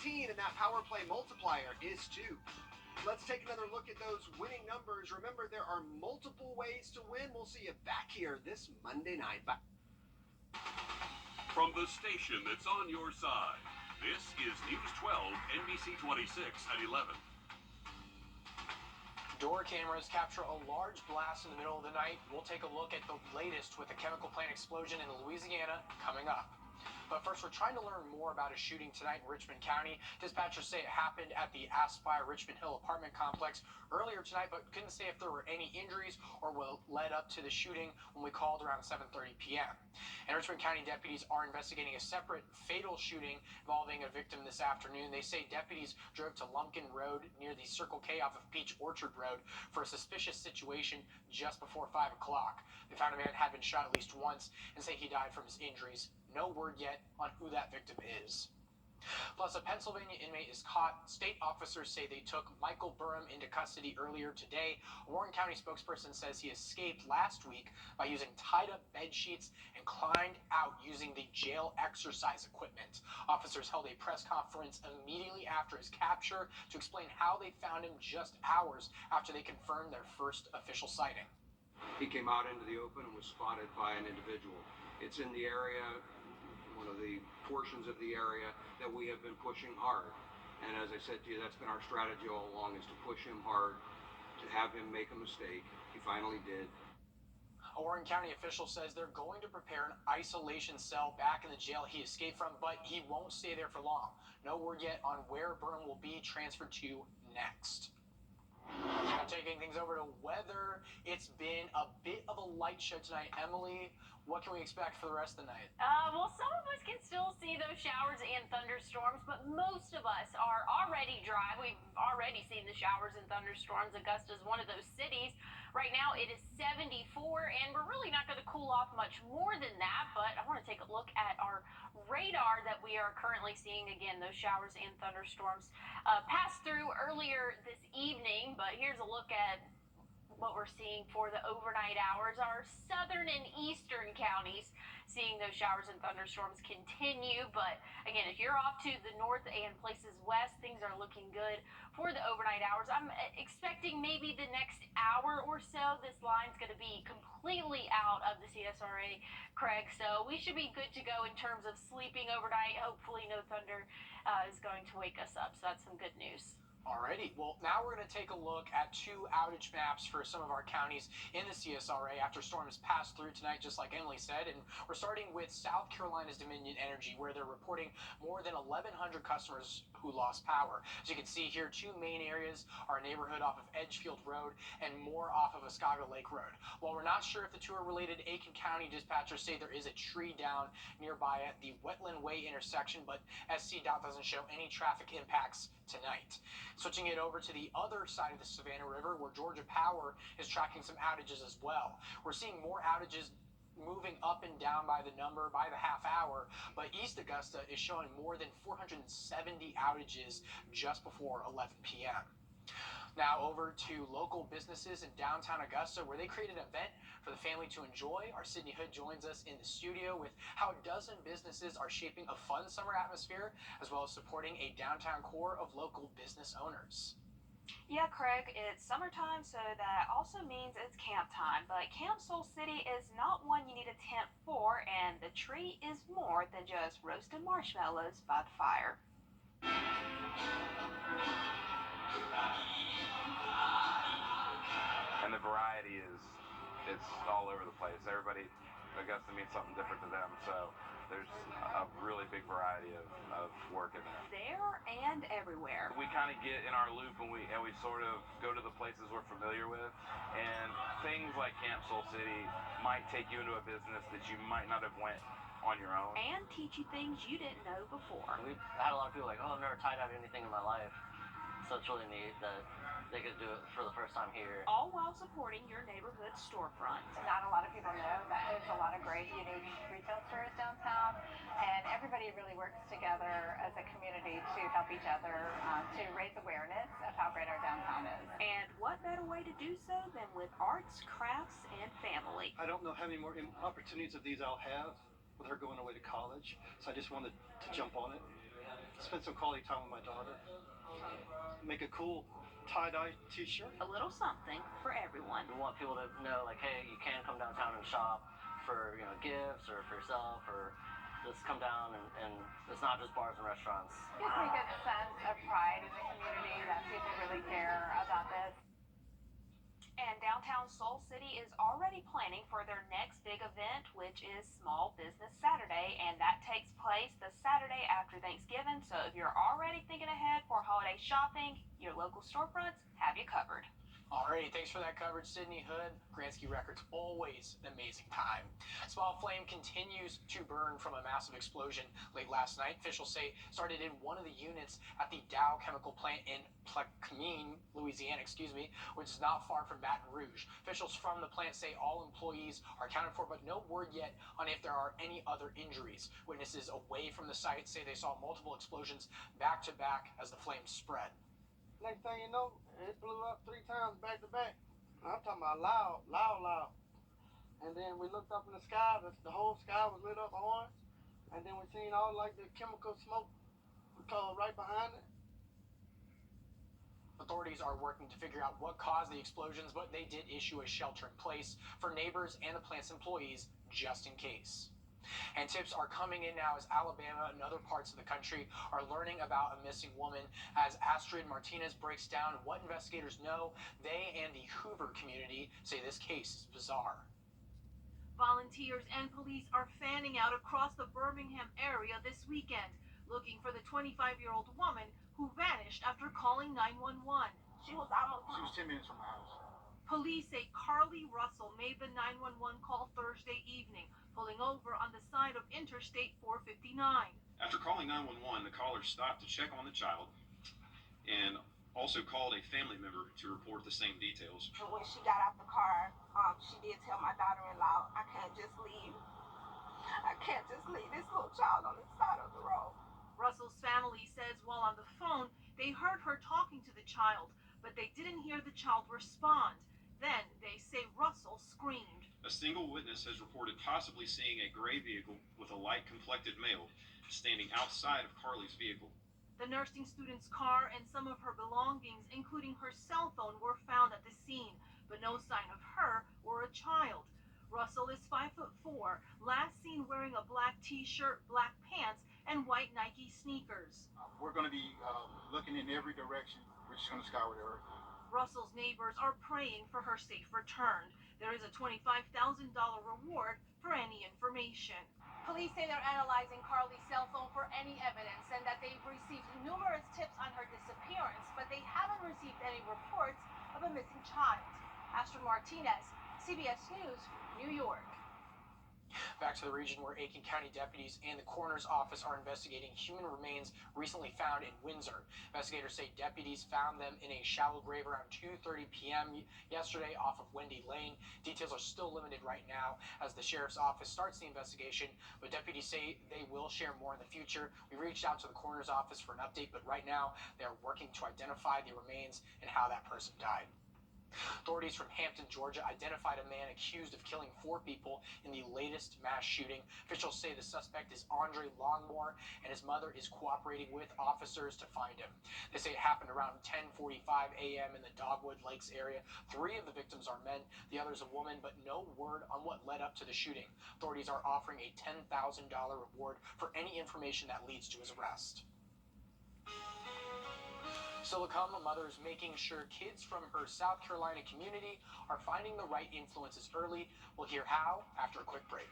18, and that power play multiplier is 2. Let's take another look at those winning numbers. Remember, there are multiple ways to win. We'll see you back here this Monday night. Bye. From the station that's on your side, this is News 12, NBC 26 at 11. Door cameras capture a large blast in the middle of the night. We'll take a look at the latest with the chemical plant explosion in Louisiana coming up. But first, we're trying to learn more about a shooting tonight in Richmond County. Dispatchers say it happened at the Aspire Richmond Hill apartment complex earlier tonight, but couldn't say if there were any injuries or what led up to the shooting when we called around 7:30 p.m. And Richmond County deputies are investigating a separate fatal shooting involving a victim this afternoon. They say deputies drove to Lumpkin Road near the Circle K off of Peach Orchard Road for a suspicious situation just before 5 o'clock. They found a man had been shot at least once and say he died from his injuries. No word yet on who that victim is. Plus, a Pennsylvania inmate is caught. State officers say they took Michael Burham into custody earlier today. A Warren County spokesperson says he escaped last week by using tied-up bed sheets and climbed out using the jail exercise equipment. Officers held a press conference immediately after his capture to explain how they found him just hours after they confirmed their first official sighting. He came out into the open and was spotted by an individual. It's in the area, one of the portions of the area that we have been pushing hard. And as I said to you, that's been our strategy all along, is to push him hard, to have him make a mistake. He finally did. A Warren County official says they're going to prepare an isolation cell back in the jail he escaped from, but he won't stay there for long. No word yet on where Burham will be transferred to next. Now, taking things over to weather, it's been a bit of a light show tonight. Emily, what can we expect for the rest of the night? Well, some of us can still see those showers and thunderstorms, but most of us are already dry. We've already seen the showers and thunderstorms. Augusta is one of those cities. Right now it is 74, and we're really not going to cool off much more than that, but I want to take a look at our radar that we are currently seeing. Again, those showers and thunderstorms passed through earlier this evening, but here's a look at what we're seeing for the overnight hours. Our southern and eastern counties seeing those showers and thunderstorms continue, but again, if you're off to the north and places west, things are looking good for the overnight hours. I'm expecting maybe the next hour or so this line's going to be completely out of the CSRA, Craig, so we should be good to go in terms of sleeping overnight. Hopefully no thunder is going to wake us up, so that's some good news. Alrighty, well, now we're going to take a look at 2 outage maps for some of our counties in the CSRA after storms passed through tonight, just like Emily said. And we're starting with South Carolina's Dominion Energy, where they're reporting more than 1,100 customers who lost power. As you can see here, 2 main areas are a neighborhood off of Edgefield Road and more off of Oscaga Lake Road. While we're not sure if the 2 are related, Aiken County dispatchers say there is a tree down nearby at the Wetland Way intersection, but SCDOT doesn't show any traffic impacts tonight. Switching it over to the other side of the Savannah River, where Georgia Power is tracking some outages as well. We're seeing more outages moving up and down by the number, by the half hour, but East Augusta is showing more than 470 outages just before 11 p.m. Now over to local businesses in downtown Augusta, where they created an event for the family to enjoy. Our Sydney Hood joins us in the studio with how a dozen businesses are shaping a fun summer atmosphere, as well as supporting a downtown core of local business owners. Yeah, Craig, it's summertime, so that also means it's camp time. But Camp Soul City is not one you need a tent for, and the tree is more than just roasted marshmallows by the fire. And the variety it's all over the place. Everybody, Augusta means something different to them, so there's a really big variety of work in there. There and everywhere. We kind of get in our loop and we sort of go to the places we're familiar with, and things like Camp Soul City might take you into a business that you might not have went on your own. And teach you things you didn't know before. We've had a lot of people like, oh, I've never tie-dyed anything in my life. So it's really neat that they could do it for the first time here. All while supporting your neighborhood storefront. Not a lot of people know that there's a lot of great, unique retail stores downtown, and everybody really works together as a community to help each other to raise awareness of how great our downtown is. And what better way to do so than with arts, crafts, and family? I don't know how many more opportunities of these I'll have with her going away to college, so I just wanted to jump on it. spend some quality time with my daughter, make a cool tie-dye t-shirt. A little something for everyone. We want people to know, like, hey, you can come downtown and shop for, gifts or for yourself, or just come down and it's not just bars and restaurants. Gives me a good sense of pride in the community that people really care about this. And downtown Soul City is already planning for their next big event, which is Small Business Saturday, and that takes place the Saturday after Thanksgiving. So if you're already thinking ahead for holiday shopping, your local storefronts have you covered. Alrighty, thanks for that coverage, Sydney Hood. Gransky Records, always an amazing time. Small flame continues to burn from a massive explosion late last night. Officials say started in one of the units at the Dow chemical plant in Plaquemine, Louisiana, which is not far from Baton Rouge. Officials from the plant say all employees are accounted for, but no word yet on if there are any other injuries. Witnesses away from the site say they saw multiple explosions back to back as the flames spread. Next thing you know, it blew up 3 times back to back. I'm talking about loud. And then we looked up in the sky, the whole sky was lit up orange. And then we seen all like the chemical smoke right behind it. Authorities are working to figure out what caused the explosions, but they did issue a shelter in place for neighbors and the plant's employees just in case. And tips are coming in now as Alabama and other parts of the country are learning about a missing woman. As Astrid Martinez breaks down what investigators know, they and the Hoover community say this case is bizarre. Volunteers and police are fanning out across the Birmingham area this weekend, looking for the 25-year-old woman who vanished after calling 911. She was 10 minutes from my house. Police say Carly Russell made the 911 call Thursday evening, pulling over on the side of Interstate 459. After calling 911, the caller stopped to check on the child and also called a family member to report the same details. When she got out the car, she did tell my daughter-in-law, I can't just leave this little child on the side of the road. Russell's family says while on the phone, they heard her talking to the child, but they didn't hear the child respond. Then they say Russell screamed. A single witness has reported possibly seeing a gray vehicle with a light-complected male standing outside of Carly's vehicle. The nursing student's car and some of her belongings, including her cell phone, were found at the scene, but no sign of her or a child. Russell is 5'4", last seen wearing a black t-shirt, black pants, and white Nike sneakers. We're going to be looking in every direction. We're just going to scour the earth. Russell's neighbors are praying for her safe return. There is a $25,000 reward for any information. Police say they're analyzing Carly's cell phone for any evidence and that they've received numerous tips on her disappearance, but they haven't received any reports of a missing child. Astrid Martinez, CBS News, New York. Back to the region where Aiken County deputies and the coroner's office are investigating human remains recently found in Windsor. Investigators say deputies found them in a shallow grave around 2:30 p.m. yesterday off of Wendy Lane. Details are still limited right now as the sheriff's office starts the investigation, but deputies say they will share more in the future. We reached out to the coroner's office for an update, but right now they are working to identify the remains and how that person died. Authorities from Hampton, Georgia identified a man accused of killing 4 people in the latest mass shooting. Officials say the suspect is Andre Longmore and his mother is cooperating with officers to find him. They say it happened around 10:45 a.m. in the Dogwood Lakes area. 3 of the victims are men, the other is a woman, but no word on what led up to the shooting. Authorities are offering a $10,000 reward for any information that leads to his arrest. Silicon, a mother is making sure kids from her South Carolina community are finding the right influences early. We'll hear how after a quick break.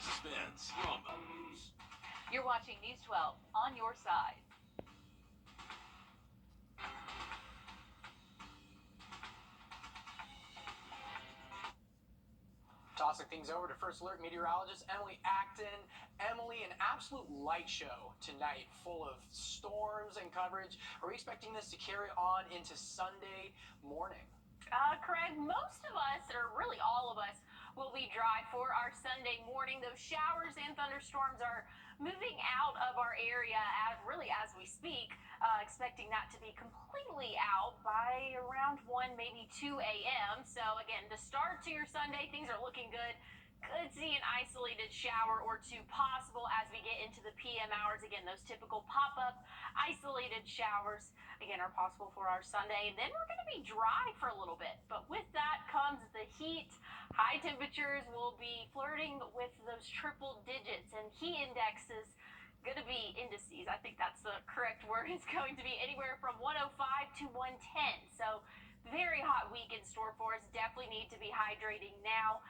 Suspense, drama, news. You're watching News 12 on your side. Tossing things over to First Alert meteorologist Emily Acton. Emily, an absolute light show tonight, full of storms and coverage. Are we expecting this to carry on into Sunday morning? Craig, most of us, or really all of us, will be dry for our Sunday morning. Those showers and thunderstorms are moving out of our area as we speak, expecting that to be completely out by around 1, maybe 2 a.m. So again, to start to your Sunday, things are looking good. could see an isolated shower or two possible as we get into the PM hours. Again, those typical pop-up isolated showers, again, are possible for our Sunday. And then we're going to be dry for a little bit. But with that comes the heat. High temperatures will be flirting with those triple digits, and heat indexes going to be indices. I think that's the correct word. It's going to be anywhere from 105 to 110. So very hot week in store for us. Definitely need to be hydrating now,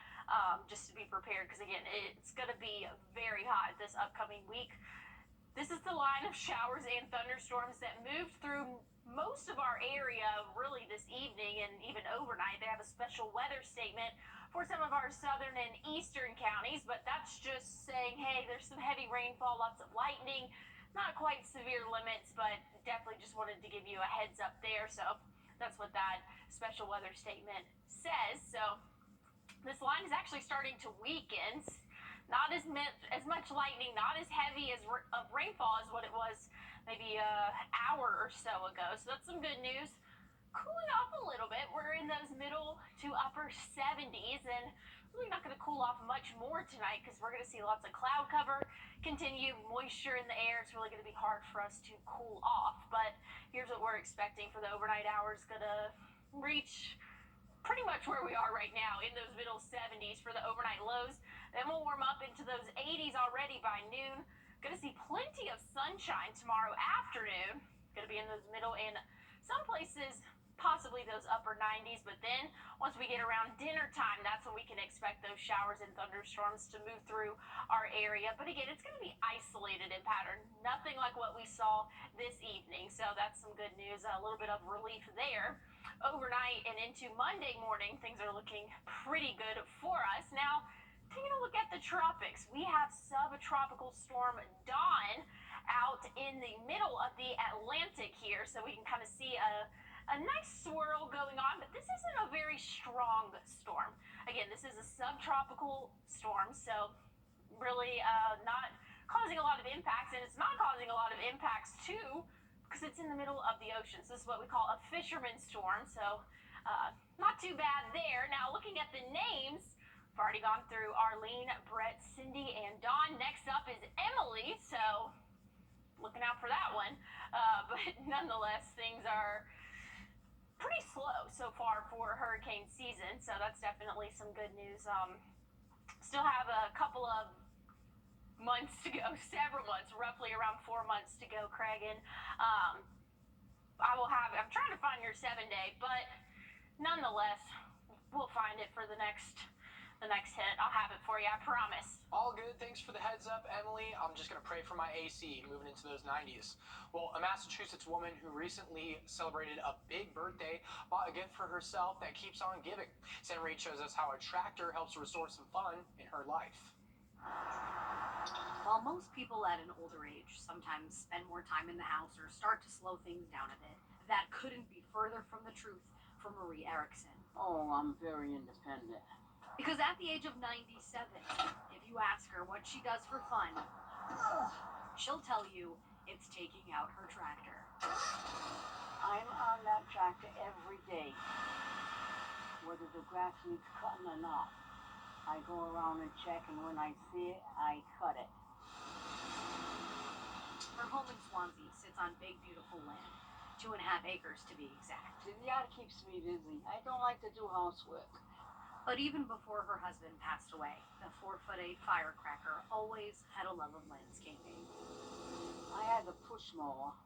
just to be prepared, because again, it's going to be very hot this upcoming week. This is the line of showers and thunderstorms that moved through most of our area really this evening and even overnight. They have a special weather statement for some of our southern and eastern counties, but that's just saying, hey, there's some heavy rainfall, lots of lightning, not quite severe limits, but definitely just wanted to give you a heads up there. So that's what that special weather statement says. So this line is actually starting to weaken. Not as much lightning, not as heavy as of rainfall as what it was maybe an hour or so ago. So that's some good news. Cooling off a little bit. We're in those middle to upper 70s, and really not going to cool off much more tonight because we're going to see lots of cloud cover, continued moisture in the air. It's really going to be hard for us to cool off. But here's what we're expecting for the overnight hours. Going to reach pretty much where we are right now in those middle 70s for the overnight lows. Then we'll warm up into those 80s already by noon. Going to see plenty of sunshine tomorrow afternoon. Going to be in those middle and some places possibly those upper 90s, but then once we get around dinner time, that's when we can expect those showers and thunderstorms to move through our area. But again, it's going to be isolated in pattern, nothing like what we saw this evening. So that's some good news, a little bit of relief there. Overnight and into Monday morning, things are looking pretty good for us. Now, taking a look at the tropics, we have subtropical storm Dawn out in the middle of the Atlantic here, so we can kind of see a nice swirl going on, but this isn't a very strong storm. Again, this is a subtropical storm, so really not causing a lot of impacts, and it's not causing a lot of impacts too because it's in the middle of the ocean. So this is what we call a fisherman's storm, so not too bad there. Now, looking at the names, we've already gone through Arlene, Brett, Cindy, and Dawn. Next up is Emily, so looking out for that one. But nonetheless, things are pretty slow so far for hurricane season, so that's definitely some good news. Still have a couple of months to go, several months, roughly around 4 months to go, Craig. And I'm trying to find your 7-day, but nonetheless, we'll find it for the next hit. I'll have it for you, I promise. All good. Thanks for the heads up, Emily. I'm just going to pray for my AC moving into those 90s. Well, a Massachusetts woman who recently celebrated a big birthday bought a gift for herself that keeps on giving. Sam Reed shows us how a tractor helps restore some fun in her life. While most people at an older age sometimes spend more time in the house or start to slow things down a bit, that couldn't be further from the truth for Marie Erickson. Oh, I'm very independent. Because at the age of 97, if you ask her what she does for fun, she'll tell you it's taking out her tractor. I'm on that tractor every day, whether the grass needs cutting or not. I go around and check, and when I see it, I cut it. Her home in Swansea sits on big, beautiful land, 2.5 acres to be exact. The yard keeps me busy. I don't like to do housework. But even before her husband passed away, the 4'8" firecracker always had a love of landscaping. I had a push mower,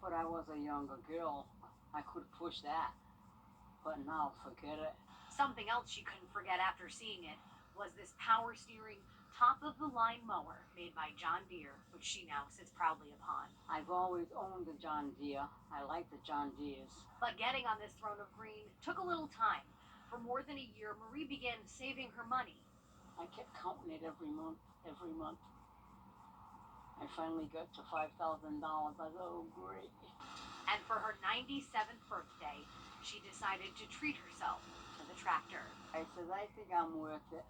but I was a younger girl. I could push that. But now, forget it. Something else she couldn't forget after seeing it was this power steering, top-of-the-line mower made by John Deere, which she now sits proudly upon. I've always owned a John Deere. I like the John Deeres. But getting on this throne of green took a little time. For more than a year, Marie began saving her money. I kept counting it every month. I finally got to $5,000. I thought, oh, great. And for her 97th birthday, she decided to treat herself to the tractor. I said, I think I'm worth it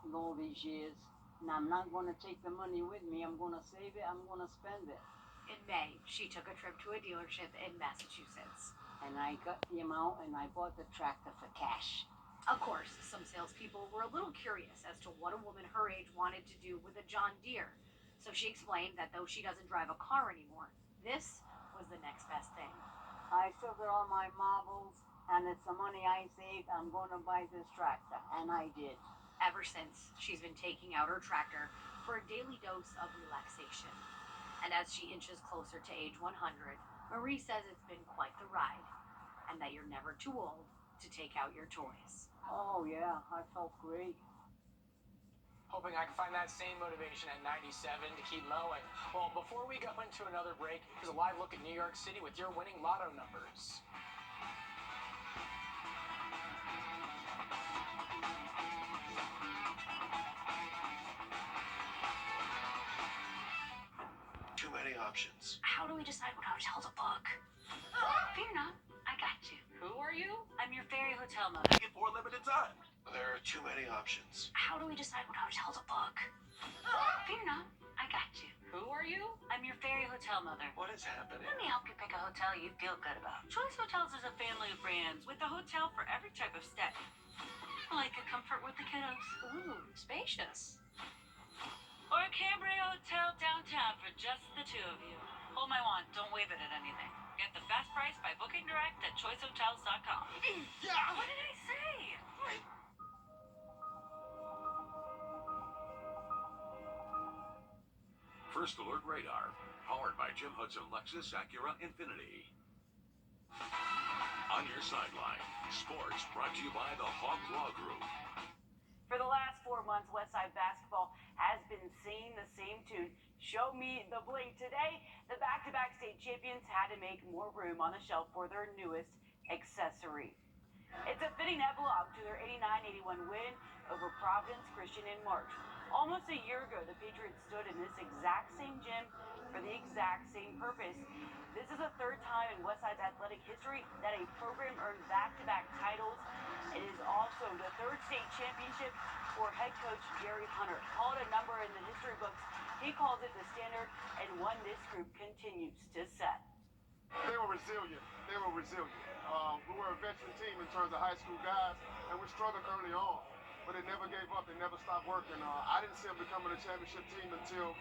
in all these years. And I'm not going to take the money with me. I'm going to save it. I'm going to spend it. In May, she took a trip to a dealership in Massachusetts. And I got the amount, and I bought the tractor for cash. Of course, some salespeople were a little curious as to what a woman her age wanted to do with a John Deere. So she explained that though she doesn't drive a car anymore, this was the next best thing. I still got all my marbles, and it's the money I saved. I'm going to buy this tractor, and I did. Ever since, she's been taking out her tractor for a daily dose of relaxation. And as she inches closer to age 100, Marie says it's been quite the ride, and that you're never too old to take out your toys. Oh, yeah, I felt great. Hoping I can find that same motivation at 97 to keep mowing. Well, before we go into another break, here's a live look at New York City with your winning lotto numbers. Too many options. How do we decide what hotel to book? Fear not, I got you. Who are you? I'm your fairy hotel mother. Get for a limited time. There are too many options. How do we decide what hotel to book? Fear not, I got you. Who are you? I'm your fairy hotel mother. What is happening? Let me help you pick a hotel you feel good about. Choice Hotels is a family of brands with a hotel for every type of stay. Like a comfort with the kiddos. Ooh, spacious. Or a Cambria hotel downtown for just the two of you. Hold my wand, don't wave it at anything. Get the best price by booking direct at choicehotels.com. Yeah. What did I say? First Alert Radar, powered by Jim Hudson Lexus Acura Infinity. On your sideline, sports brought to you by the Hawk Law Group. For the last 4 months, Westside basketball has been singing the same tune. Show me the blink. Today, the back-to-back state champions had to make more room on the shelf for their newest accessory. It's a fitting epilogue to their 89-81 win over Providence Christian in March. Almost a year ago, the Patriots stood in this exact same gym for the exact same purpose. This is the third time in Westside's athletic history that a program earned back-to-back titles. It is also the third state championship for head coach Jerry Hunter. Called a number in the history books, he calls it the standard and one this group continues to set. They were resilient. We were a veteran team in terms of high school guys, and we struggled early on. But they never gave up. They never stopped working. I didn't see them becoming a championship team until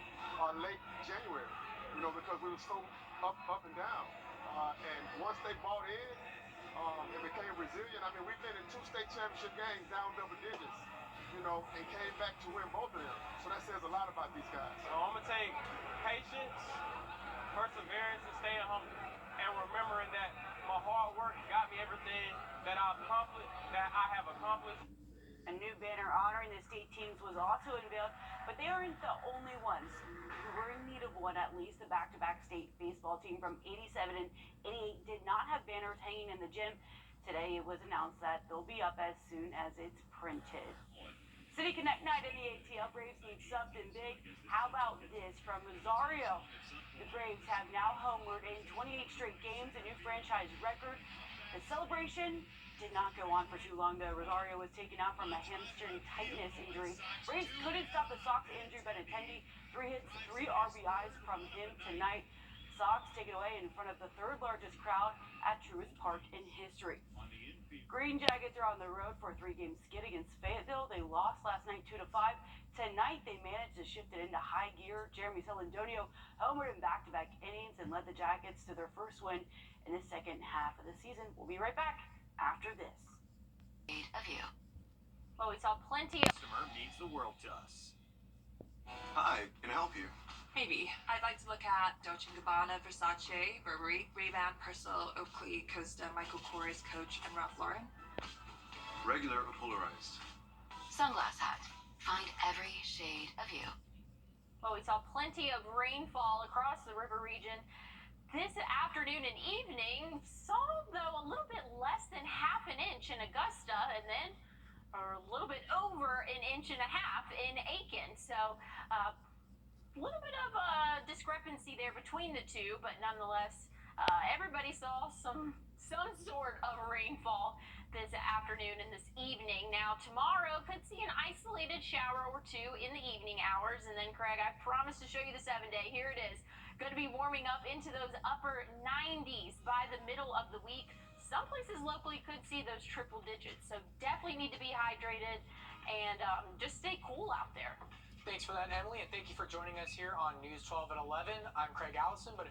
late January, because we were so up and down. And once they bought in and became resilient, we've been in 2 state championship games down double digits, and came back to win both of them. So that says a lot about these guys. So I'm going to take patience, perseverance, and staying humble. And remembering that my hard work got me everything that I have accomplished. A new banner honoring the state teams was also unveiled, but they aren't the only ones who were in need of one. At least the back-to-back state baseball team from 87 and 88 did not have banners hanging in the gym. Today it was announced that they'll be up as soon as it's printed. City Connect night in the ATL. Braves need something big. How about this from Rosario? The Braves have now homered in 28 straight games, a new franchise record. The celebration did not go on for too long, though. Rosario was taken out from a hamstring tightness injury. Braves couldn't stop the Sox Andrew Benintendi. 3 hits, 3 RBIs from him tonight. Sox take it away in front of the 3rd largest crowd at Truist Park in history. Green Jackets are on the road for a 3-game skid against Fayetteville. They lost last night 2-5. Tonight they managed to shift it into high gear. Jeremy Celandonio homered in back-to-back innings and led the Jackets to their first win in the second half of the season. We'll be right back after this. Of you. Well, we saw plenty of... Customer means the world to us. Hi, can I help you? Maybe. I'd like to look at Dolce & Gabbana, Versace, Burberry, Ray-Ban, Persol, Oakley, Costa, Michael Kors, Coach, and Ralph Lauren. Regular or polarized? Sunglass hat. Find every shade of you. Well, we saw plenty of rainfall across the river region this afternoon and evening. Saw, though, a little bit less than half an inch in Augusta, and then a little bit over an inch and a half in Aiken. So, a little bit of a discrepancy there between the two, but nonetheless, everybody saw some sort of rainfall this afternoon and this evening. Now, tomorrow could see an isolated shower or two in the evening hours, and then, Craig, I promised to show you the 7-day. Here it is. Going to be warming up into those upper 90s by the middle of the week. some places locally could see those triple digits. So definitely need to be hydrated and just stay cool out there. Thanks for that, Emily, and thank you for joining us here on News 12 at 11. I'm Craig Allison, but if you're